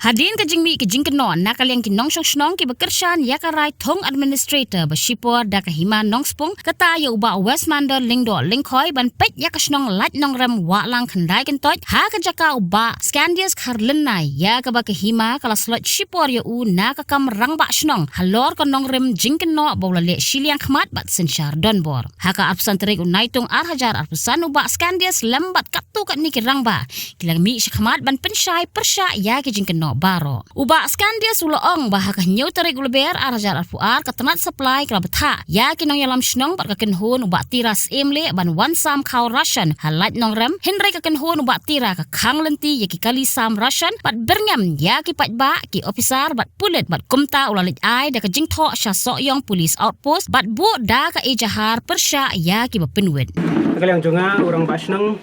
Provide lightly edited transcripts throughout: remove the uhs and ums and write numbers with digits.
Hadin kejingmi kejingkenon nakaliang kinong syong ki bekerjan yakarai thong administrator bersipor da kahima nong spung kata ya uba Westmander lingdo lingkoi ban pet yakasnong lat nong rem walang khandai kentot ha kajaka uba Scandius Karlenai ya kaba kahima kala slot sipor ya u nakakam rang ba snong halor konong rem jingkeno bawlale siliang khmat bat sensyar donbor ha ka absan terik unaitung arhajar arpusan uba Scandius lembat katu kat ni kirang ba kilang mi khmat ban pensyai persya ya kejingkeno baro. Uba Scandius uloong bahaka nyau tarik uleber arajar arfuar ketenat supply kelabetha. Ya kinong yalam snong bat kakenhun uba tiras emle ban wan sam kau Russian halat nong rem hinre kakenhun uba tira ka khang lenti ya ki kali sam Russian bat berngam ya ki pat ba ki officer bat pulet bat kumta ulalit ai da ka jingtho sya soyong police outpost bat bu da ka ejahar persya ya ki bapinwet. Kaliang jonga orang basnang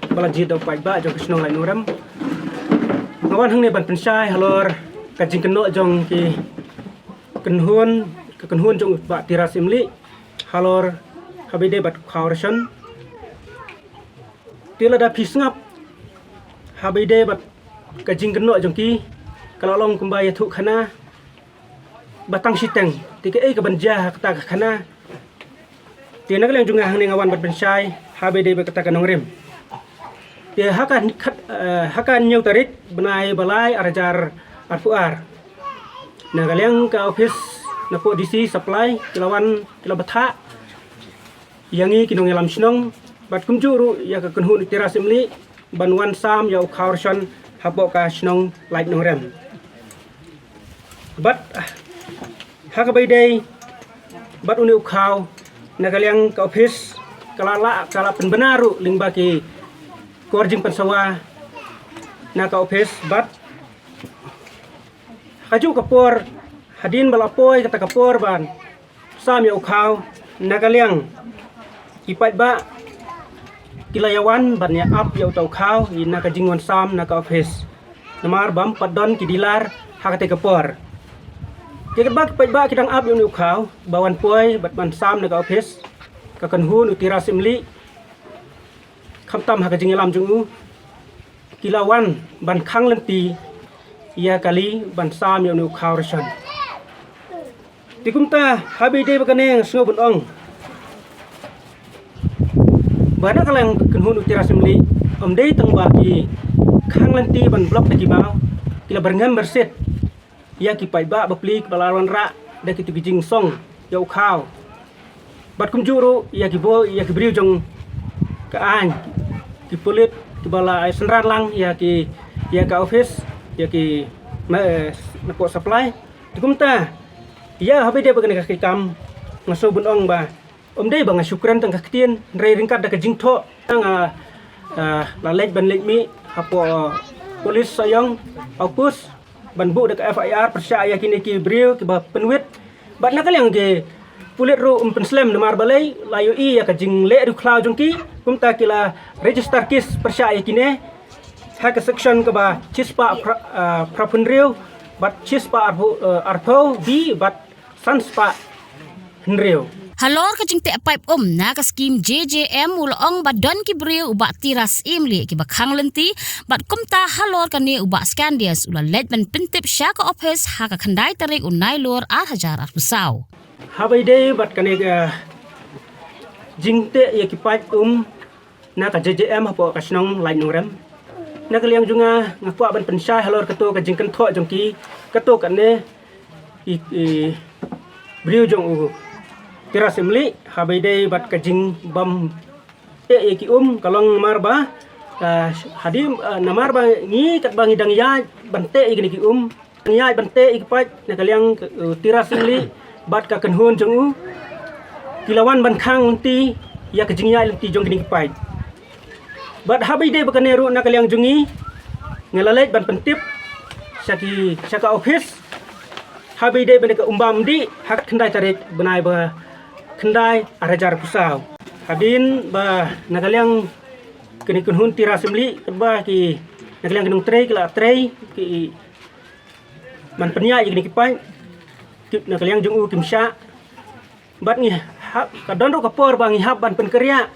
balajid do pat ba jong snong lai nuram. Ngawan hang ne ban pensai halor kajing keno jong ki kenhun jong ba tiras imli halor habide bat khawrsan tila da pisngap habide bat kajing keno jong ki kalalong kumbaya thu khana batang siteng tika ka banja kata khana tina kaliang junga hang ne ngawan bat pensai habide bat kata kanong rem dia hakan nyau tarik benai balai arajar arfuar. Nah kalian ke office napo DC supply kilawan kilabatha yangi kinong yalam snong bat kumjuru ya ka kenhun tiras imli banwan sam ya khawrsan hapo ka snong light nong rem. Bat hakabai day bat uni ukhaw na kalian ke office kala penbenaru lingbaki korjing pensawa naka office bat haju kapor hadin balapoi kata kapor ban sam ya ukhaw nakaliang ipat ba kilayawan ban ya up ya utau khaw in naka jingwan sam naka office namar bam padon kidilar hakate kapor jekat ba ipat ba kidang up ya ukhaw bawan poi bat ban sam naka office kakanhun utira simli kamtam haka jingelam jungu kilawan ban khang lenti ia kali ban sam ya nu khawrsan tikumta habide bakane sngo ong bana kalang kenhun utira simli omdei tang baki khang lenti ban blok de kibau kila berngam berset ia ki pai ba baplik balawan ra de ki tugijing song yau khaw bat kumjuru ia ki bo ia ki briu jong ka an ki pulit ki bala senran lang ya ki ya ka office ya ki napo supply tikumta ya habide bagane ka kam ngaso bunong ba omdei bang syukran tang kaktien rei ringkat da ka jingtho nga lalej ban lekmi hapo polis sayong opus ban bu da ka FIR persya ya kini ki briu ki ba penwit bat nakaliang ge pulit ru penslem namar balai layu i ya ka jing le ru klau jongki kumta kila register kis persya yakine hak section ke ba chispa prapunriu bat chispa arpo bi bat sanspa hnriu halor ka jingte pipe na ka skim JJM ulong badon ki briu uba tiras imli ki bakhang lenti bat kumta halor ka ni uba Scandius ula let ban pintip sya ka office ha ka khandai tarik unai lor hajar arpusaw habai day bat kane jingte ya ki pipe na ka JJM hapo ka snong lain ngrem na kaliang junga ngapua ban pensai halor kato ka jingkan tho jongki kato kane i briu jong tiras imli habai day bat ka jing bam ya ki kalong marba hadim namar ba ngi kat bangi dang ya bante igni ki ya bante ikpat na kaliang tiras imli bat ka kenhun jong kilawan ban khang ti ya ka jingya lenti jong gini kipai bat habai de bakane ru na kaliang jungi ngalalet ban pentip saka office habai de ban ka umbam di hak khandai tarik benai ba khandai arajar pusaw hadin ba na kaliang kini kenhun tiras imli ba ki na kaliang kinung trei kila trei ki man penya gini kipai na kaliang jung kimsya bat ni kadon ro kapor bangi hab ban penkerya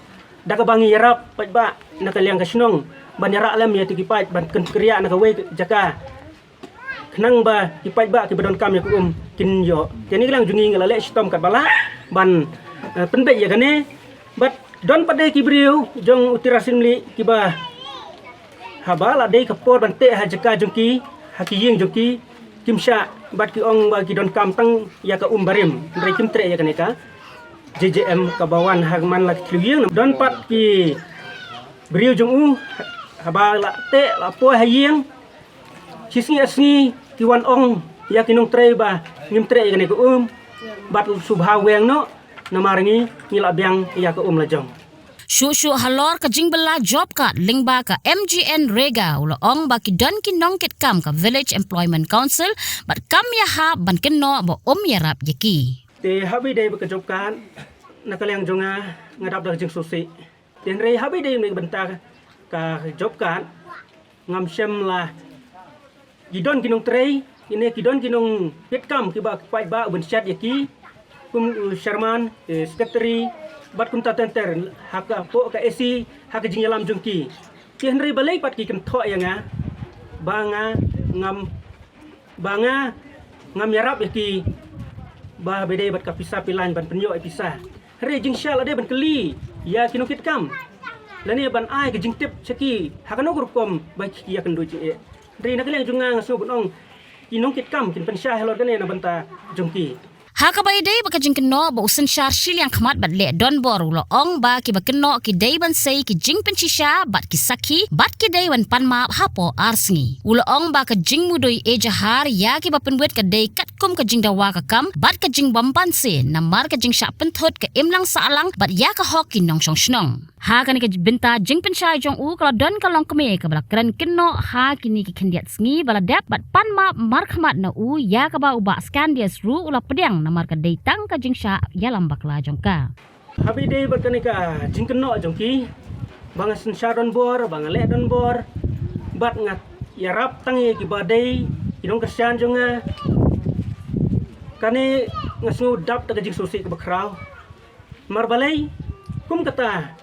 da ka bangi yarap pat ba na kaliang kasnong ban yara alam ya tikipat ban ken kerya na kawe jaka nang ba ki pai ba ki badon kam ya ku kin yo kini lang jungi ngala le stom kat bala ban penbe ya kane bat don pada ki briu jong utirasin li ki ba habala dei kapor ban te ha jaka jongki haki yeng jongki kimsha bat ki ong ba ki don kam tang ya ka barim ndai kim tre ya kane ka JJM kabawan hagman la kliyeng don pat ki briu jong u habala te la po ha yeng Sisngi asngi kiwan ong ya kinong tre ba ngim tre gane ko bat subha weng no namaringi ngila biang ya ko lajong Shu halor ka jingbala job card lingba ka MGN Rega ulo ong ba ki don kinong kit kam ka Village Employment Council bat kam ya ha ban kenno bo yarap yaki te habi dei ba ka job kan nakalyang jonga ngadap da jing susi ten re habi dei ni benta ka job kan ngam sem la Gidon kinong tray, ini gidon kinong pitkam kiba pai ba ben chat yaki kum Sherman secretary bat kum tatenter haka po ka AC haka jingyalam jungki ki henry balai pat ki kan tho yanga banga ngam yarap yaki ba bede bat ka pisah pilan ban penyo pisah re jing syal ade ban keli ya kinong pitkam lani ban ai ke jing tip seki haka no grukom ba ki ya kan doji Dari nak liang jungang so bunong kinong kit kam kin pensya helor kane na banta jungki. Haka bay day baka jing keno ba usan syar silyang khamat bat le don bor ulo ong ba ki ba keno ki day ban say ki jing pensisya bat ki sakhi bat ki day wan panma hapo arsngi. Ulo ong ba ka jing mudoy e jahar ya ki ba penbuet ka day kat kum ka jing dawa ka kam bat ka jing bampan se namar ka jing syak penthot ka imlang saalang bat ya ka hoki nong song snong. Ha kani ka binta jing pensai jong u kalau don kalong keme ka bala kran keno ha kini ki khendiat sngi bala dap bat panma mar khamat na u ya ka ba uba skandias ru ula pedang namar ka day tang ka jing syak ya lambak la jong ka. Habi day bat kani ka jing keno jongki bang sen sharon bor bang le don bor bat ngat yarap tang ye ki badai kinong kasyan jonga kani ngasu dap ta ka jing susi ka bakraw mar balai kum kata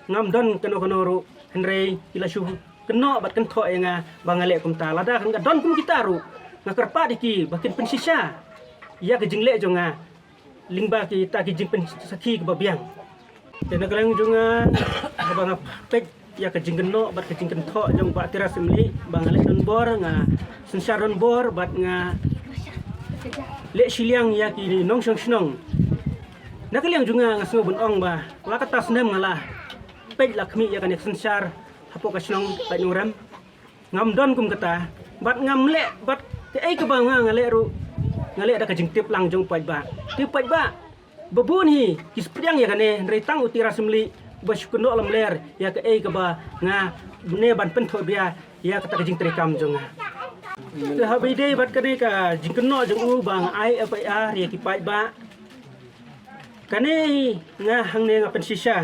ngam don keno ru henry ila shu keno bat kan tho nga bangale kum ta lada kan don kum kita ru ngakarpa diki bakin pensisya ya ke jingle jonga lingba ki ta ki jing pensaki ke babiang te nagalang jonga bang pek ya ke jing keno bat ke jing kan tho jong ba tira simli bangale don bor nga sensar don bor bat nga le siliang ya ki nong snong nagalang jonga ngasu bun ong ba la kata snem ngala pej lakmi ya kan sensar hapo ka snong pai nuram ngam don kum kata bat ngam le bat ke ai ke bang ngale ru ngale ada ka jingtip lang jong pai ba tip pai ba babun hi kispriang ya kane retang utira semli baskuno lam ler ya ke ai ke ba nga ne ban pen tho bia ya kata ka jing trekam jong te habi dei bat kane ka jingkeno jong u bang ai FIR ya ki pai ba kane nga hang ne nga pensisya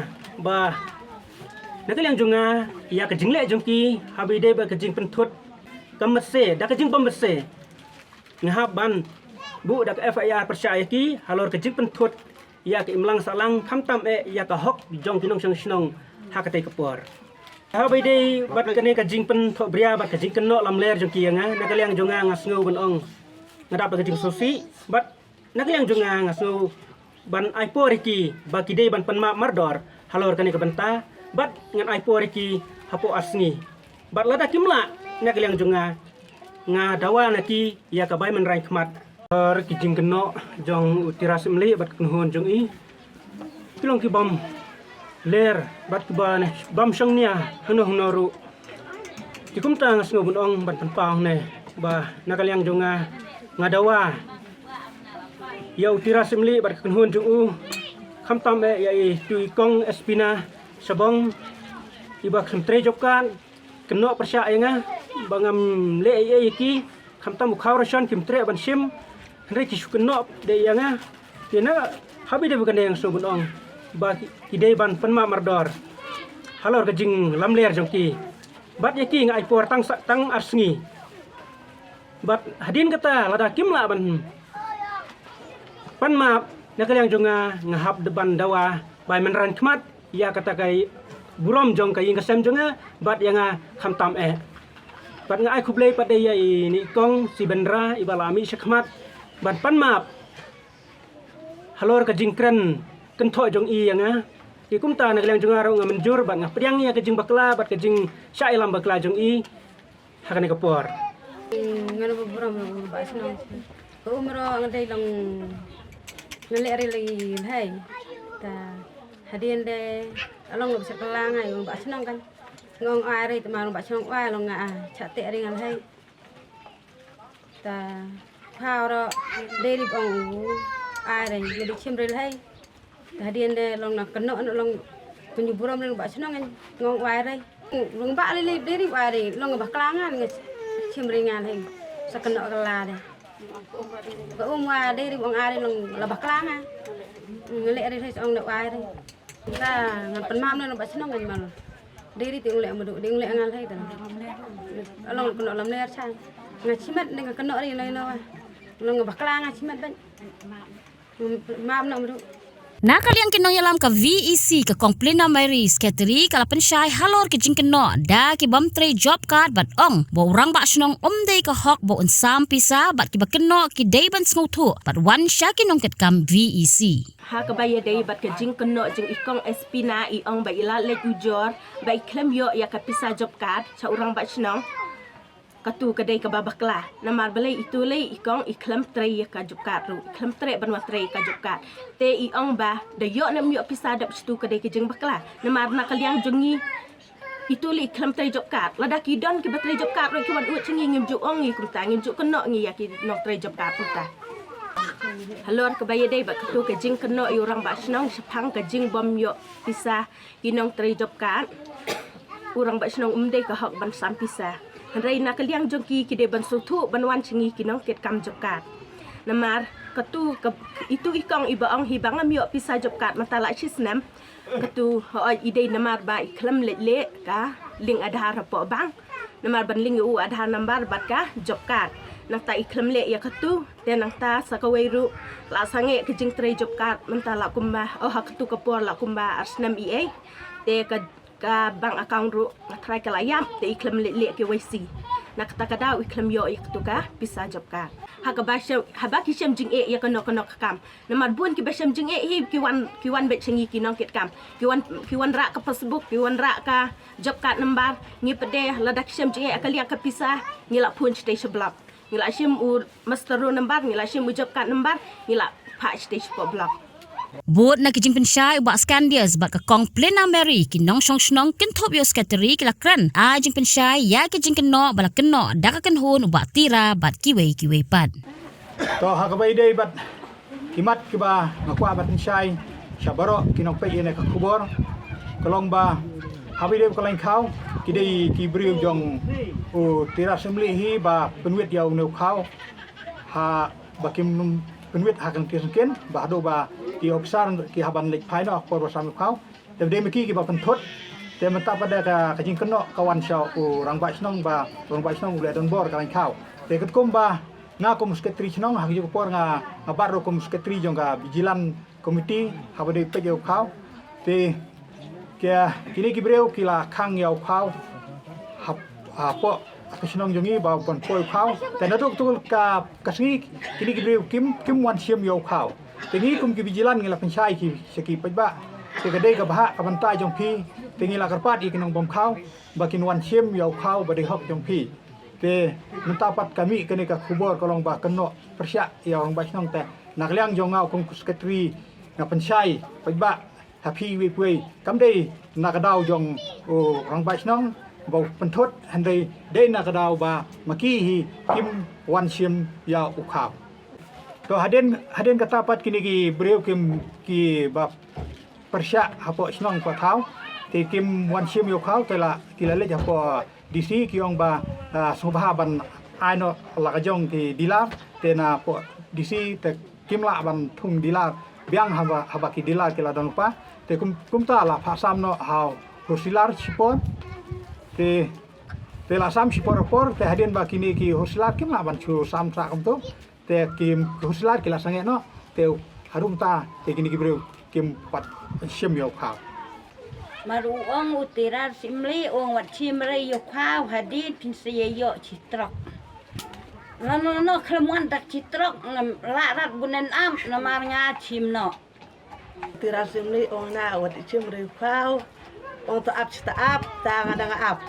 ba Nakalang junga ya ka jingle jongki habi de ba ka jing penthut kamase da ka jing pamase ngahab ban bu da ka FIR percaya ki halor ka jing penthut ya ka imlang salang khamtam ya ka hok jong kinong snong ha ka tai kapor habi de bat ka ne ka jing penthut bria bat ka jing keno lam ler jongki nga nakalang junga ngasngo ban ong ngadap ka jing sosi bat nakalang junga ngasngo ban aipor ki ba ki de ban panma mardor halor ka ne ka banta bat ngan ai poriki hapo asngi bat lada kimla nak liang junga nga dawa naki ya ka bai man rai khmat er ki jing keno jong utiras mli bat kunhon jong i kilong ki bam ler bat ki ban bam sang nia hano honoru ki kum tang sngo bun ong ban panpang ne ba nak liang junga nga dawa ya utiras mli bat kunhon jong u kham tam ya i tui kong espina sabong iba khemtre jokkan keno persya nga bangam le ki khamtam khaw rashan khemtre ban sim re ki keno de nga kena habi de bukan yang so bunong ba ki de ban panma mardor halor ka jing lamler jongki bat yaki nga ai por tang arsngi bat hadin kata lada kimla ban panma nakalang jonga ngahap deban dawa bai menran khmat ya kata kai burom jong kai ngasem jonga bat yang khamtam Pat ngai kublei pada ya ini kong si bendra ibalami syakmat ban pan map halor ka jingkren kentho jong i yang ikum ta nak lang jong aro menjur ban ngap priang ya ka jing bakla bat ka jing syailam bakla jong i hakane kapor ngano beberapa bahasa nang umro ngadai lang ngalere lagi hai ta hadian de along bisa kelang ai bahasa nang kan ngong ai te marung bahasa nang wai long chate ring al hai ta phao ro deri bong ai re jadi chimrel hai hadian de long nak keno long penyuburam long bahasa nang ngong wai re long ba le deri wai re long bah kelangan chimringan hai sakeno kala de ko umwa deri bong ai long labah kelanga ngele re ong dak wai re ta ngan penmam le bahasa nang ngan mal diri tiung lek madu tiung lek ngal hai ta along kena lam ler chan ngachimat dengan kena ri lai lawa long bakla ngachimat ban mam na madu Nakaliang kinong yalam ka VEC ka komplena Mary Skateri kala pensyai halor ke jingkeno da ki bamtre job card bat ong bo orang ba snong omde ka hok bo unsam pisa bat ki bakeno ki dayban sngotu bat wan sya kinong ket kam VEC ha ka baya day bat ka jingkeno jing ikong SP na i ong ba ila let ujor ba iklem yo ya ka pisa job card cha orang ba snong katu kadai ka babakla namar balai itu lei ikong iklam trei ka jupkat ru iklam trei banwa trei ka jupkat te i ong ba da yo nam yo pisa dap stu kadai ke jeng bakla namar na kaliang jongi itu lei iklam trei jupkat lada ki don ki batrei jupkat ru ki wan u chengi ngim ju ong ngi kumta ngim ju keno ngi ya ki nok trei jupkat puta halor ka baya dai ba katu ke jeng keno i orang ba snong sepang ka jeng bom yo pisa kinong trei jupkat orang ba snong umdei ka hok ban sam pisa Rai nak kaliang jongki kide ban sutu banwan chingi kinong ket kam jobkat. Namar katu itu ikong ibaong hibangam yo pisa jobkat matala chisnam. Katu hoy ide namar ba iklam le ka ling adhar po bang. Namar ban ling u adhar nambar bat ka jobkat. Nang ta iklam le ya katu dan nang ta sakaweru la sange ke jing tre jobkat mentala kumba oh katu kapor la kumba arsnam ie te ka bank account ru try kala yam te iklam le ke YC nak takada iklam yo iktu ka bisa job ka ha basha habaki shem jing e ya kono kam namar bun ki bashem jing e hi ki wan be chingi ki nong ket kam ki wan ra ka Facebook ki wan ra ka job ka nambar ngi pede ladak shem jing e akali ka pisa ngila pun stage block ngila shem u master ru nambar ngila shem u job ka nambar ngila pa stage block Buat na kijing pensyai ubak skandias bat ka komplena Mary kinong song kintop yo Skateri kila kran jing pensyai ya kijing keno bala keno da ka kenhun ubak tira bat kiwe pad to ha ka bai dei bat kimat ki ba ngakwa bat pensyai syabaro kinong pe ene ka kubor kolong ba habi dei kalain khau ki dei ki briu jong o tira assembly hi ba penwit yaw neu khau ha bakim penwit hakan kisken ba do ba ki ofisar ki haban lek phai no por wasam khau te de meki ki ba pentot te menta pada ka jing keno kawan syau u rang ba snong ba rang ba snong le don bor kalain khau te ket komba nga kom sketri snong ha ju por nga baro kom sketri jong ka vigilan committee ha ba de pe yo khau te kia kini ki breu kila khang yau khau ha po Kasinong jongi ba pon poi khau te na tuk tul ka kasngi kini ki breu kim wan siam yo khau tengi kum ki vigilan ngila pensyai ki seki pajba te kadai ka bah ka bantai jong phi tengi la karpat i kinong bom khau bakin wan siam yo khau ba de hok jong phi te mentapat kami kene ka khubor kolong ba keno persya ya orang ba snong te nakliang jong ngau kum sekretari na pensyai pajba happy we pui kam dei nakadau jong o orang ba snong bau pentot handai dei nakadau ba maki hi kim wan siam ya u khau to haden kata pat kini ki breu kim ki ba persya hapo snong pa thau te kim wan sim yo khau te la kila le hapo DC ki ong ba subha ban aino la ka jong ki dilar te na po DC te kim la ban thung dilar biang haba ki dilar kila don pa te kum ta la pha sam no hau hosilar sipon te la sam sipor te haden ba kini ki hosilar kim la ban chu sam sa kam to te kim huslar kila sange no te harum ta te kini ki breu kim pat sim yo khau Maruang utirar simli ong wat chimre yo khao hadin pinsiye yo citrok. No klemuan tak citrok larat bunen am namar nga chimno. Utirar simli ong na wat chimre khao ong taap citaap tanga danga ap.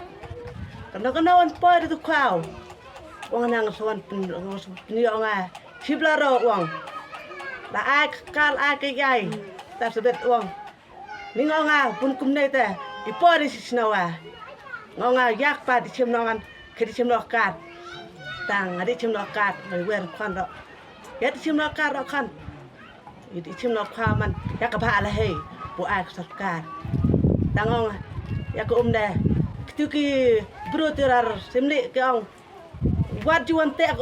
Kana on po itu khao. Ong nang suan pni ong a chiblaro ong. La ai kal ai ke gai ta sebet ong. Ningonga pun kumne te ipori sisnawa. Ngonga yak pa di chimnongan ke di chimnokat. Tang adi chimnokat wer kwan ro. Ya di chimnokat ro kan. Di chimnokha man yak ba la hei bu ai sarkar. Tangong yak de tuki brotirar simli ke ong. Wat juan tek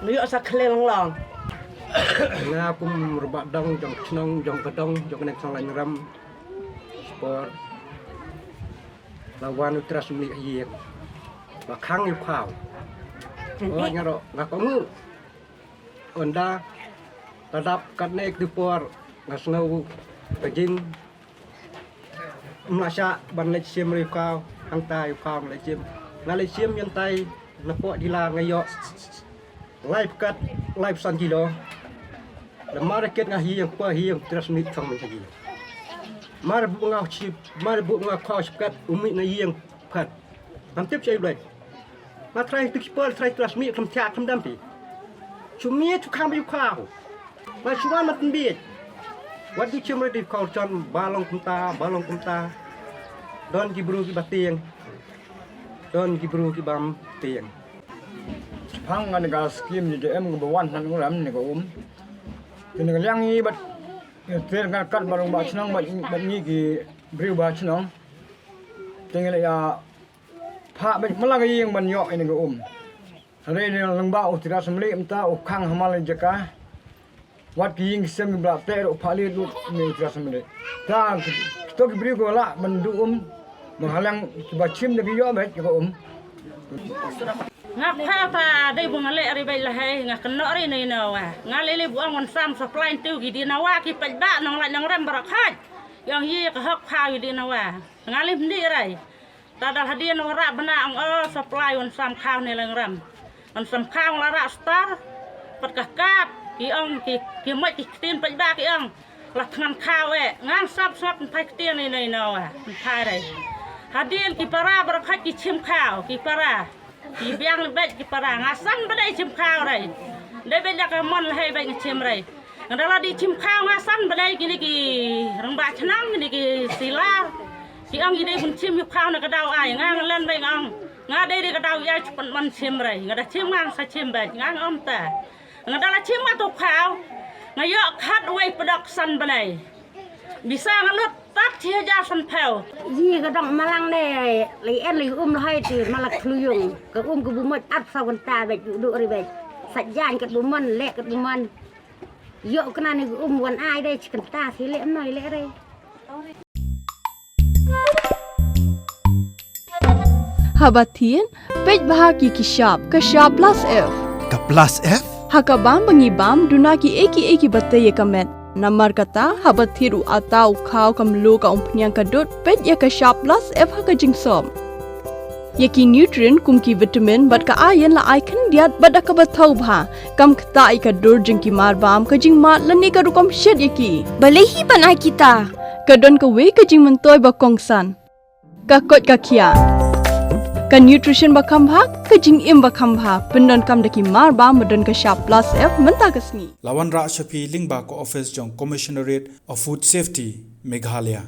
Nuyo sa kleng long. Nga kum rubak dong jong chnong jong kedong jong nek sang lain ram sport lawan utras mi hiek ba khang yu khao nya ro nga ko ngu onda tadap kat nek tu por ngasnau kajing masya ban lech sim ri khao hang ta yu khao lech sim nga lech sim yan tai na po dila ngayo live kat live san kilo la market nga hi yang pa hi yang transmit sang menjadi mar bu nga chip mar bu nga khaw kat umi na yang phat am tip chai blai ma try to spell try transmit kam cha kam dam pi chumi tu kham yu khaw ma chuan mat bi what do you ready call chon balong kumta don gibru ki batieng don gibru ki bam tieng Phang ngan ga scheme je em number 1 nan ram ni ko Kini yang ni bat ter kan kat barang bat senang bat ni ki beri bat senang. Tinggal ya pak bat malang yang ban yok ini ko Hari ni lembak utira semli emta ukang hamal jaka. Wat ki yang sem bra ter pali lut ni utira semli. Ta to ki beri ko la bandu menghalang bacim de yo bat ko ngak ta dai bunga le ri bai la hai ngak no ri nei no wa ngale le buang on sam supply tu gi di na wa ki pa ba nong la nong ram barak hat yang ye ka hok pha gi di na wa ngale ndi rai ta dal hadian no ra bana ang supply on sam khaw nei lang ram on sam khaw la ra star pat ka kap ki ong ki mai ki tin pa ba ki ong la thang khaw e ngang sap pai tin nei no wa thai rai hadian ki para barak hat ki chim khaw ki para Ki biang bet ki parang asan badai chim khao rai dai bet yak mon hai bai chim rai ngala di chim khao asan badai ki ki rang ba chnang ni ki sila ki ang gi dai bun chim yu khao na ka dau ai ngang len bai ngang nga dai ka dau ya chupan man chim rai ngada chim ngang sa chim bet ngang ta ngada la chim ma tu khao ngayo khat wai production badai bisa ngalut tat chia ja san phèo Ji ka dong malang ne li en li hai ti malak kluyung ka ka bu mat ap sa kan ta bet du ri bet sajjan ka bu man le ka bu man yo kana ni wan ai dai chikan ta si le noi le re Habatin pej bahagi kishap plus F Ka plus F hakabam bangibam dunaki eki batay kamet Namar kata habat thiru atau khao kamlu ka umpnyang kadut pet ya ka sharp plus F ha ka jingsom. Yaki nutrient kum ki vitamin bat ka iron la icon diat bat ka bathau bha kam khta I ka dur jing ki mar bam ka jing mat lani ka rukom shed yaki. Balehi panai kita. Ka don ka we ka jing mentoy ba kongsan. Ka kot ka kia. Ka nutrition ba khambha ka jing im ba khambha pendon kam daki mar ba madon ka sharp plus F menta kasni Lawan Ra Shafi Lingba ko office jong Commissionerate of Food Safety Meghalaya